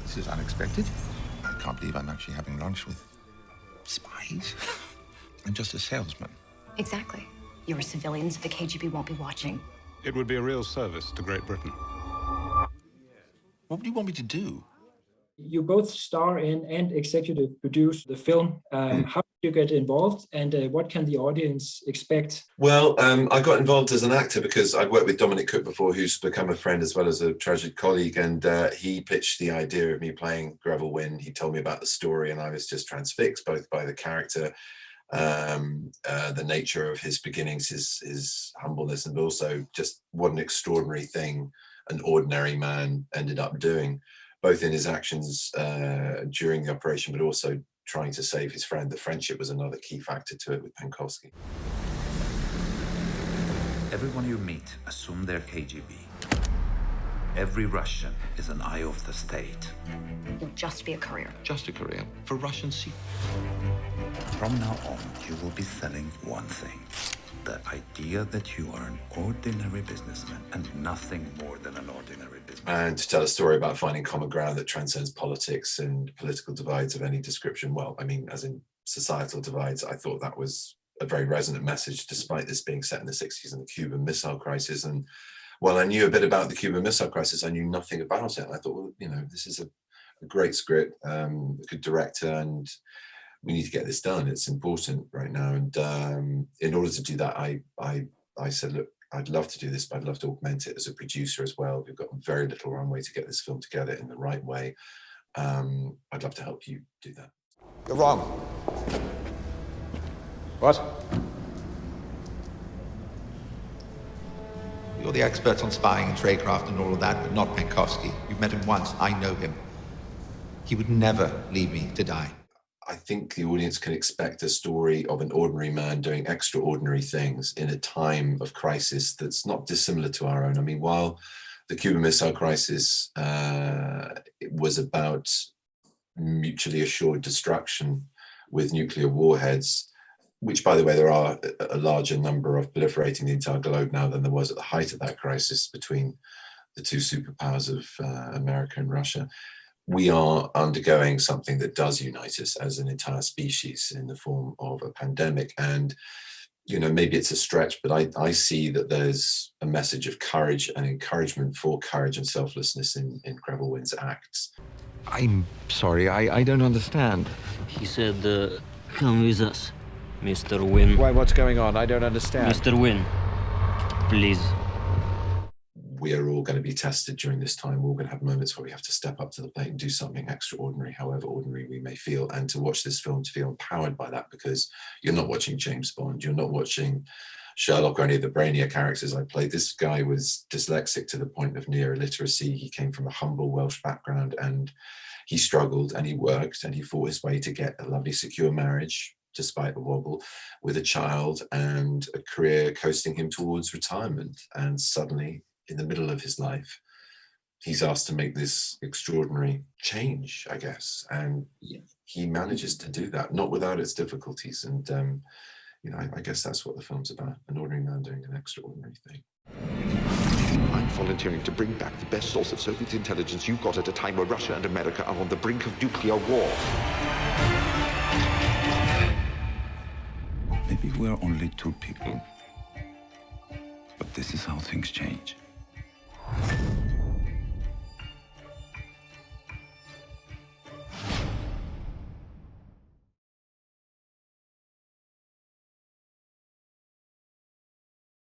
This is unexpected. I can't believe I'm actually having lunch with spies. I'm just a salesman. Exactly. You're civilians, the KGB won't be watching. It would be a real service to Great Britain. What do you want me to do? You both star in and executive produce the film. How did you get involved, and what can the audience expect? Well, I got involved as an actor because I'd worked with Dominic Cook before, who's become a friend as well as a tragic colleague, and he pitched the idea of me playing Greville Wynne. He told me about the story, and I was just transfixed, both by the character, the nature of his beginnings, his humbleness, and also just what an extraordinary thing an ordinary man ended up doing, both in his actions during the operation, but also trying to save his friend. The friendship was another key factor to it with Penkovsky. Everyone you meet, assume they're KGB. Every Russian is an eye of the state. You'll just be a courier. Just a career for Russian secrets. From now on, you will be selling one thing. The idea that you are an ordinary businessman and nothing more than an ordinary businessman. And to tell a story about finding common ground that transcends politics and political divides of any description. Well, I mean, as in societal divides, I thought that was a very resonant message, despite this being set in the 60s and the Cuban Missile Crisis. And while I knew a bit about the Cuban Missile Crisis, I knew nothing about it. I thought, well, you know, this is a great script, a good director, and we need to get this done. It's important right now. And in order to do that, I said, look, I'd love to do this, but I'd love to augment it as a producer as well. We've got very little runway to get this film together in the right way. I'd love to help you do that. You're wrong. What? You're the experts on spying and tradecraft and all of that, but not Penkovsky. You've met him once. I know him. He would never leave me to die. I think the audience can expect a story of an ordinary man doing extraordinary things in a time of crisis that's not dissimilar to our own. I mean, while the Cuban Missile Crisis it was about mutually assured destruction with nuclear warheads, which, by the way, there are a larger number of proliferating the entire globe now than there was at the height of that crisis between the two superpowers of America and Russia. We are undergoing something that does unite us as an entire species in the form of a pandemic. And, you know, maybe it's a stretch, but I see that there's a message of courage and encouragement for courage and selflessness in Greville Wynne's acts. I'm sorry, I don't understand. He said, come with us, Mr. Wynne. Why, what's going on? I don't understand. Mr. Wynne, please. We are all going to be tested during this time. We're all going to have moments where we have to step up to the plate and do something extraordinary, however ordinary we may feel. And to watch this film, to feel empowered by that, because you're not watching James Bond, you're not watching Sherlock or any of the brainier characters I played. This guy was dyslexic to the point of near illiteracy. He came from a humble Welsh background, and he struggled and he worked and he fought his way to get a lovely, secure marriage, despite a wobble, with a child and a career coasting him towards retirement. And suddenly, in the middle of his life, he's asked to make this extraordinary change, I guess. And he manages to do that, not without its difficulties. And, you know, I guess that's what the film's about, an ordinary man doing an extraordinary thing. I'm volunteering to bring back the best source of Soviet intelligence you've got at a time where Russia and America are on the brink of nuclear war. Maybe we're only two people, but this is how things change.